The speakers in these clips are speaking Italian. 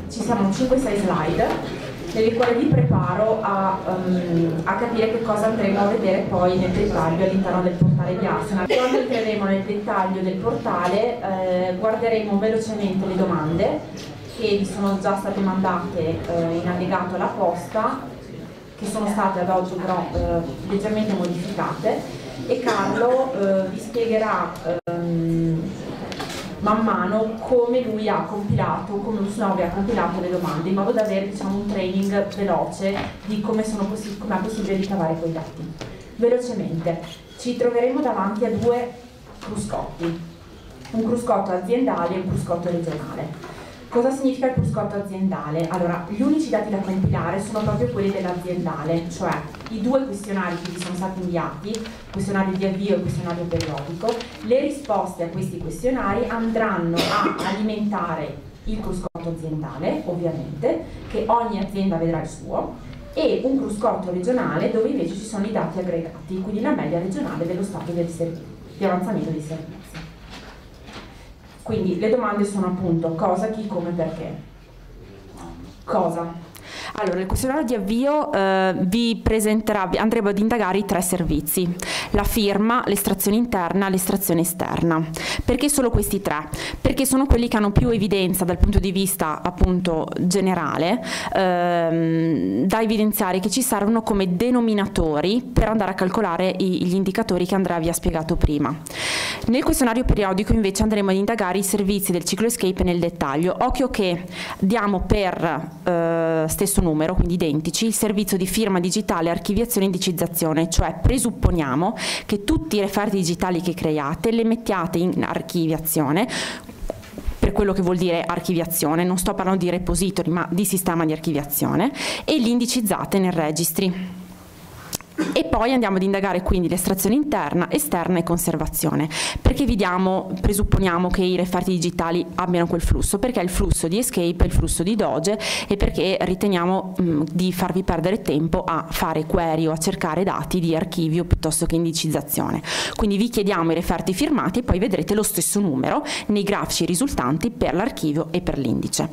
Ci siamo 5-6 slide nelle quali vi preparo a capire che cosa andremo a vedere poi nel dettaglio all'interno del portale di Arsenal. Quando entreremo nel dettaglio del portale guarderemo velocemente le domande che vi sono già state mandate in allegato alla posta, che sono state ad oggi però leggermente modificate, e Carlo vi spiegherà man mano come lui ha compilato, come Usnovi ha compilato le domande, in modo da avere, diciamo, un training veloce di come è possibile ricavare quei dati. Velocemente, ci troveremo davanti a due cruscotti, un cruscotto aziendale e un cruscotto regionale. Cosa significa il cruscotto aziendale? Allora, gli unici dati da compilare sono proprio quelli dell'aziendale, cioè i due questionari che vi sono stati inviati, questionario di avvio e questionario periodico. Le risposte a questi questionari andranno a alimentare il cruscotto aziendale, ovviamente, che ogni azienda vedrà il suo, e un cruscotto regionale dove invece ci sono i dati aggregati, quindi la media regionale dello stato del servizio, di avanzamento dei servizi. Quindi le domande sono appunto cosa, chi, come, perché. Cosa? Allora, il questionario di avvio vi presenterà, andremo ad indagare i 3 servizi: la firma, l'estrazione interna, l'estrazione esterna. Perché solo questi 3? Perché sono quelli che hanno più evidenza dal punto di vista appunto generale, da evidenziare, che ci servono come denominatori per andare a calcolare gli indicatori che Andrea vi ha spiegato prima. Nel questionario periodico invece andremo ad indagare i servizi del ciclo Escape nel dettaglio. Occhio che diamo per stesso numero, quindi identici, il servizio di firma digitale, archiviazione e indicizzazione, cioè presupponiamo che tutti i referti digitali che creiate le mettiate in archiviazione, per quello che vuol dire archiviazione, non sto parlando di repository ma di sistema di archiviazione, e li indicizzate nel registry. E poi andiamo ad indagare quindi l'estrazione interna, esterna e conservazione. Perché presupponiamo che i referti digitali abbiano quel flusso? Perché è il flusso di Escape, è il flusso di Doge, e perché riteniamo di farvi perdere tempo a fare query o a cercare dati di archivio piuttosto che indicizzazione. Quindi vi chiediamo i referti firmati e poi vedrete lo stesso numero nei grafici risultanti per l'archivio e per l'indice.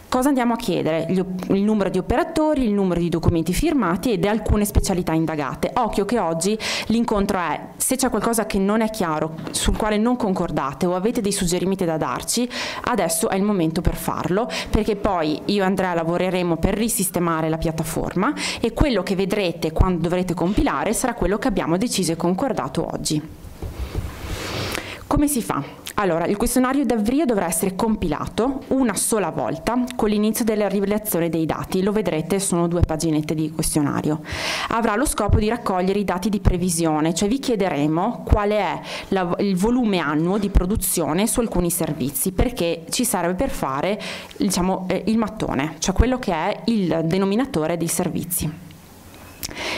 Cosa andiamo a chiedere? Il numero di operatori, il numero di documenti firmati ed alcune specialità indagate. Occhio che oggi l'incontro è: se c'è qualcosa che non è chiaro, sul quale non concordate o avete dei suggerimenti da darci, adesso è il momento per farlo, perché poi io e Andrea lavoreremo per risistemare la piattaforma e quello che vedrete quando dovrete compilare sarà quello che abbiamo deciso e concordato oggi. Come si fa? Allora, il questionario d'avvio dovrà essere compilato una sola volta con l'inizio della rivelazione dei dati. Lo vedrete, sono 2 paginette di questionario. Avrà lo scopo di raccogliere i dati di previsione, cioè vi chiederemo quale è il volume annuo di produzione su alcuni servizi, perché ci serve per fare, diciamo, il mattone, cioè quello che è il denominatore dei servizi.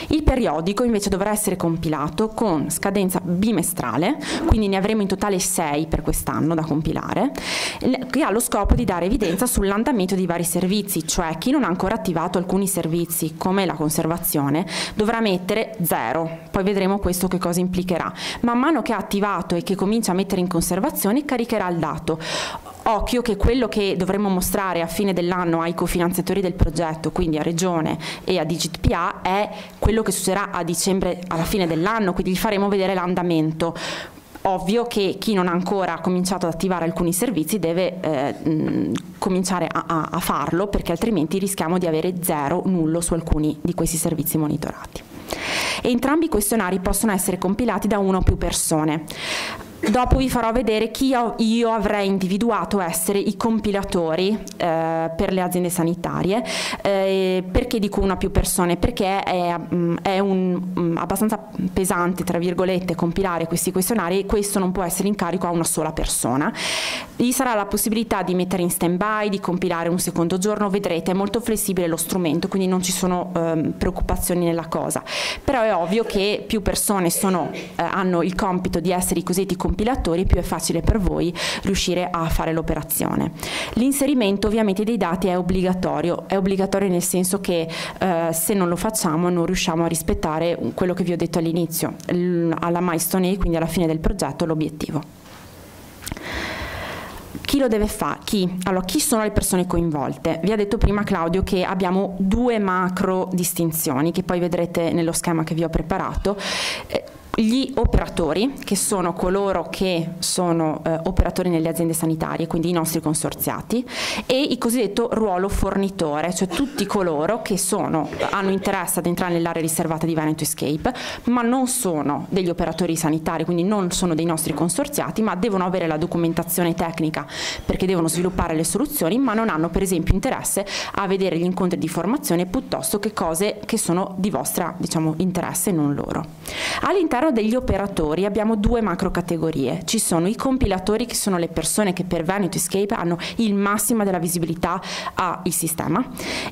Il periodico invece dovrà essere compilato con scadenza bimestrale, quindi ne avremo in totale 6 per quest'anno da compilare, che ha lo scopo di dare evidenza sull'andamento di vari servizi, cioè chi non ha ancora attivato alcuni servizi come la conservazione dovrà mettere 0, poi vedremo questo che cosa implicherà. Man mano che ha attivato e che comincia a mettere in conservazione caricherà il dato. Occhio che quello che dovremo mostrare a fine dell'anno ai cofinanziatori del progetto, quindi a Regione e a DigitPA, è quello che succederà a dicembre, alla fine dell'anno, quindi gli faremo vedere l'andamento. Ovvio che chi non ha ancora cominciato ad attivare alcuni servizi deve cominciare a farlo, perché altrimenti rischiamo di avere 0, nullo su alcuni di questi servizi monitorati. Entrambi i questionari possono essere compilati da 1 o più persone. Dopo vi farò vedere chi io avrei individuato essere i compilatori per le aziende sanitarie. Perché dico 1 o più persone? Perché è abbastanza pesante, tra virgolette, compilare questi questionari, e questo non può essere in carico a una sola persona. Gli sarà la possibilità di mettere in stand-by, di compilare un secondo giorno, vedrete, è molto flessibile lo strumento, quindi non ci sono preoccupazioni nella cosa. Però è ovvio che più persone hanno il compito di essere i cosiddetti compilatori, più è facile per voi riuscire a fare l'operazione. L'inserimento ovviamente dei dati è obbligatorio nel senso che se non lo facciamo non riusciamo a rispettare quello che vi ho detto all'inizio, alla milestone, quindi alla fine del progetto, l'obiettivo. Chi lo deve fare? Allora, chi sono le persone coinvolte? Vi ha detto prima Claudio che abbiamo due macro distinzioni che poi vedrete nello schema che vi ho preparato. Gli operatori, che sono coloro che sono operatori nelle aziende sanitarie, quindi i nostri consorziati, e il cosiddetto ruolo fornitore, cioè tutti coloro che hanno interesse ad entrare nell'area riservata di Veneto Escape, ma non sono degli operatori sanitari, quindi non sono dei nostri consorziati, ma devono avere la documentazione tecnica perché devono sviluppare le soluzioni, ma non hanno per esempio interesse a vedere gli incontri di formazione piuttosto che cose che sono di vostra, diciamo, interesse, non loro. All'interno degli operatori abbiamo due macro categorie. Ci sono i compilatori, che sono le persone che per Veneto Escape hanno il massimo della visibilità al sistema,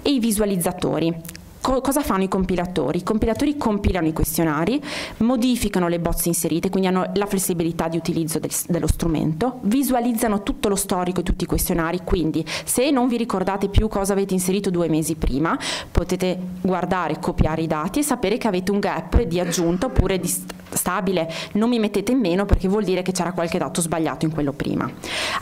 e i visualizzatori. Cosa fanno i compilatori? I compilatori compilano i questionari, modificano le bozze inserite, quindi hanno la flessibilità di utilizzo dello strumento, visualizzano tutto lo storico di tutti i questionari, quindi se non vi ricordate più cosa avete inserito 2 mesi prima, potete guardare, copiare i dati e sapere che avete un gap di aggiunta oppure di stabile. Non mi mettete in meno perché vuol dire che c'era qualche dato sbagliato in quello prima.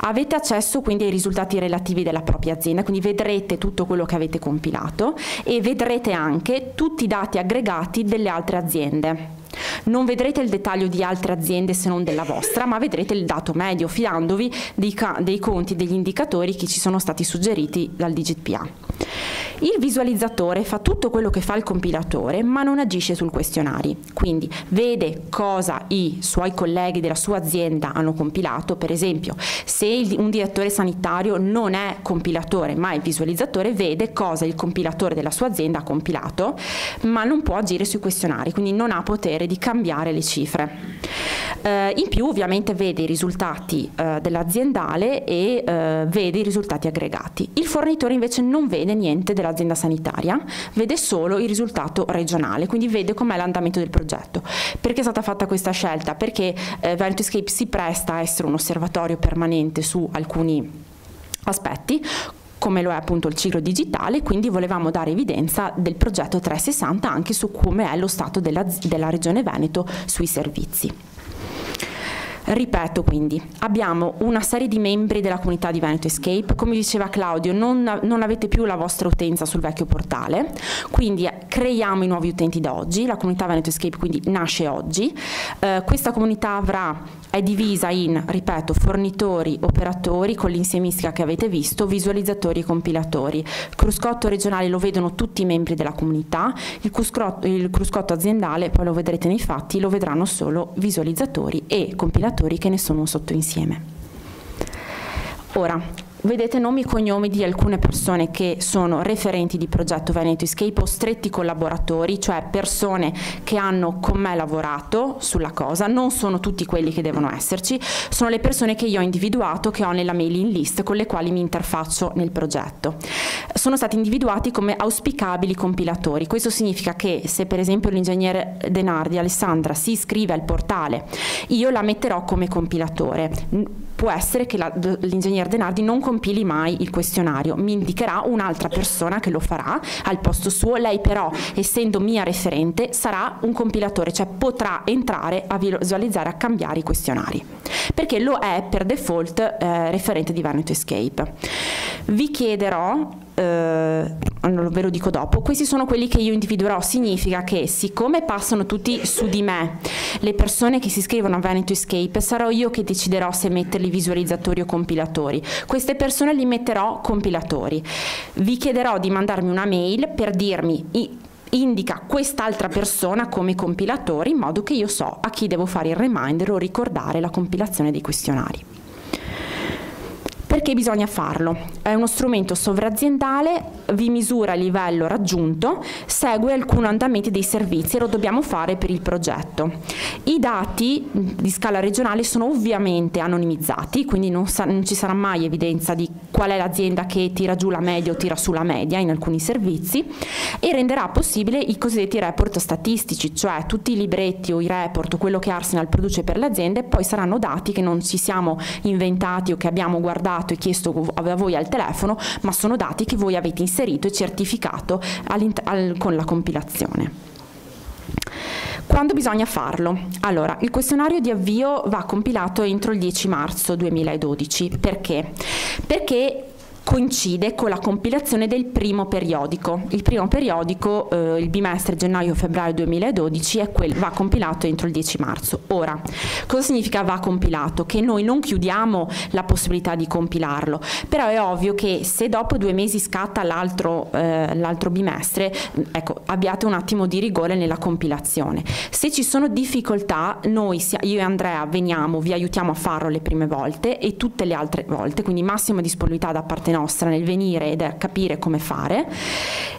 Avete accesso quindi ai risultati relativi della propria azienda, quindi vedrete tutto quello che avete compilato e vedrete anche tutti i dati aggregati delle altre aziende. Non vedrete il dettaglio di altre aziende se non della vostra, ma vedrete il dato medio fidandovi dei conti, degli indicatori che ci sono stati suggeriti dal DigitPA. Il visualizzatore fa tutto quello che fa il compilatore, ma non agisce sul questionario, quindi vede cosa i suoi colleghi della sua azienda hanno compilato. Per esempio, se un direttore sanitario non è compilatore ma è visualizzatore, vede cosa il compilatore della sua azienda ha compilato, ma non può agire sui questionari, quindi non ha potere di cambiare le cifre. In più ovviamente vede i risultati dell'aziendale e vede i risultati aggregati. Il fornitore invece non vede niente dell'azienda sanitaria, vede solo il risultato regionale, quindi vede com'è l'andamento del progetto. Perché è stata fatta questa scelta? Perché Veneto Escape si presta a essere un osservatorio permanente su alcuni aspetti, come lo è appunto il ciclo digitale, quindi volevamo dare evidenza del progetto 360 anche su come è lo stato della Regione Veneto sui servizi. Ripeto, quindi abbiamo una serie di membri della comunità di Veneto Escape. Come diceva Claudio, non avete più la vostra utenza sul vecchio portale, quindi creiamo i nuovi utenti da oggi. La comunità Veneto Escape quindi nasce oggi. Questa comunità è divisa in, ripeto, fornitori, operatori con l'insiemistica che avete visto, visualizzatori e compilatori. Il cruscotto regionale lo vedono tutti i membri della comunità, il cruscotto aziendale, poi lo vedrete nei fatti, lo vedranno solo visualizzatori e compilatori che ne sono un sottoinsieme. Ora, vedete nomi e cognomi di alcune persone che sono referenti di progetto Veneto Escape o stretti collaboratori, cioè persone che hanno con me lavorato sulla cosa. Non sono tutti quelli che devono esserci, sono le persone che io ho individuato, che ho nella mailing list con le quali mi interfaccio nel progetto. Sono stati individuati come auspicabili compilatori. Questo significa che se per esempio l'ingegnere Denardi, Alessandra, si iscrive al portale, io la metterò come compilatore. Può essere che l'ingegnere Denardi non compili mai il questionario, mi indicherà un'altra persona che lo farà al posto suo. Lei però, essendo mia referente, sarà un compilatore, cioè potrà entrare a visualizzare, a cambiare i questionari, perché lo è per default referente di Veneto Escape. Vi chiederò, ve lo dico dopo, questi sono quelli che io individuerò. Significa che siccome passano tutti su di me, le persone che si iscrivono a Veneto Escape, sarò io che deciderò se metterli visualizzatori o compilatori. Queste persone li metterò compilatori. Vi chiederò di mandarmi una mail per dirmi indica quest'altra persona come compilatore, in modo che io so a chi devo fare il reminder o ricordare la compilazione dei questionari. Perché bisogna farlo? È uno strumento sovraziendale, vi misura il livello raggiunto, segue alcuni andamenti dei servizi e lo dobbiamo fare per il progetto. I dati di scala regionale sono ovviamente anonimizzati, quindi non ci sarà mai evidenza di qual è l'azienda che tira giù la media o tira su la media in alcuni servizi, e renderà possibile i cosiddetti report statistici, cioè tutti i libretti o i report o quello che Arsenal produce per le aziende poi saranno dati che non ci siamo inventati o che abbiamo guardato e chiesto a voi al telefono, ma sono dati che voi avete inserito e certificato con la compilazione. Quando bisogna farlo? Allora, il questionario di avvio va compilato entro il 10 marzo 2012. Perché? Perché coincide con la compilazione del primo periodico. Il primo periodico, il bimestre gennaio-febbraio 2012, va compilato entro il 10 marzo. Ora, cosa significa va compilato? Che noi non chiudiamo la possibilità di compilarlo, però è ovvio che se dopo 2 mesi scatta l'altro bimestre, ecco, abbiate un attimo di rigore nella compilazione. Se ci sono difficoltà, noi, io e Andrea, veniamo, vi aiutiamo a farlo le prime volte e tutte le altre volte, quindi massima disponibilità da parte nostra nel venire ed capire come fare.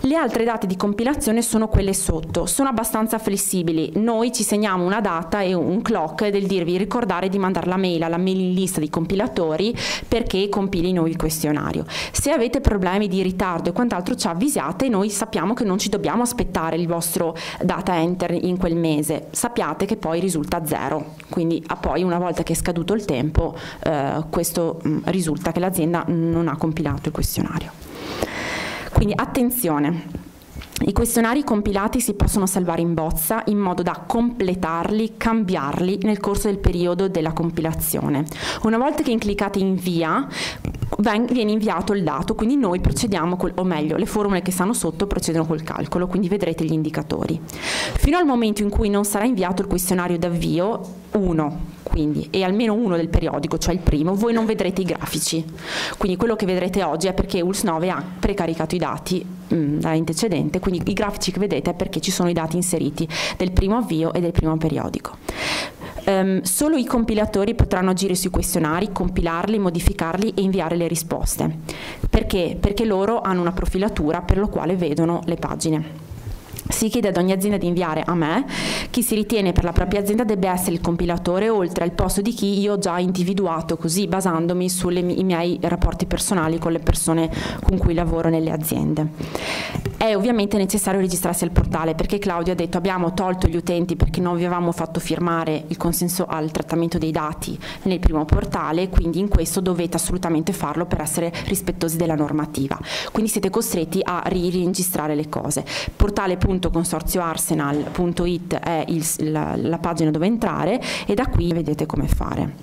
Le altre date di compilazione sono quelle sotto, sono abbastanza flessibili. Noi ci segniamo una data e un clock del dirvi ricordare di mandare la mail alla mailing list di compilatori perché compilino il questionario. Se avete problemi di ritardo e quant'altro ci avvisiate e noi sappiamo che non ci dobbiamo aspettare il vostro data enter in quel mese, sappiate che poi risulta 0, quindi poi una volta che è scaduto il tempo questo risulta che l'azienda non ha compilato il questionario. Quindi attenzione, i questionari compilati si possono salvare in bozza in modo da completarli, cambiarli nel corso del periodo della compilazione. Una volta che cliccate invia, viene inviato il dato, quindi noi procediamo, o meglio, le formule che stanno sotto procedono col calcolo, quindi vedrete gli indicatori. Fino al momento in cui non sarà inviato il questionario d'avvio, 1, quindi, e almeno 1 del periodico, cioè il primo, voi non vedrete i grafici. Quindi quello che vedrete oggi è perché ULS 9 ha precaricato i dati dall'antecedente, quindi i grafici che vedete è perché ci sono i dati inseriti del primo avvio e del primo periodico. Solo i compilatori potranno agire sui questionari, compilarli, modificarli e inviare le risposte. Perché? Perché loro hanno una profilatura per la quale vedono le pagine. Si chiede ad ogni azienda di inviare a me, chi si ritiene per la propria azienda debba essere il compilatore oltre al posto di chi io ho già individuato, così basandomi sui miei rapporti personali con le persone con cui lavoro nelle aziende. È ovviamente necessario registrarsi al portale perché Claudio ha detto abbiamo tolto gli utenti perché non vi avevamo fatto firmare il consenso al trattamento dei dati nel primo portale, quindi in questo dovete assolutamente farlo per essere rispettosi della normativa. Quindi siete costretti a riregistrare le cose. Portale.consorzioarsenal.it è la pagina dove entrare e da qui vedete come fare.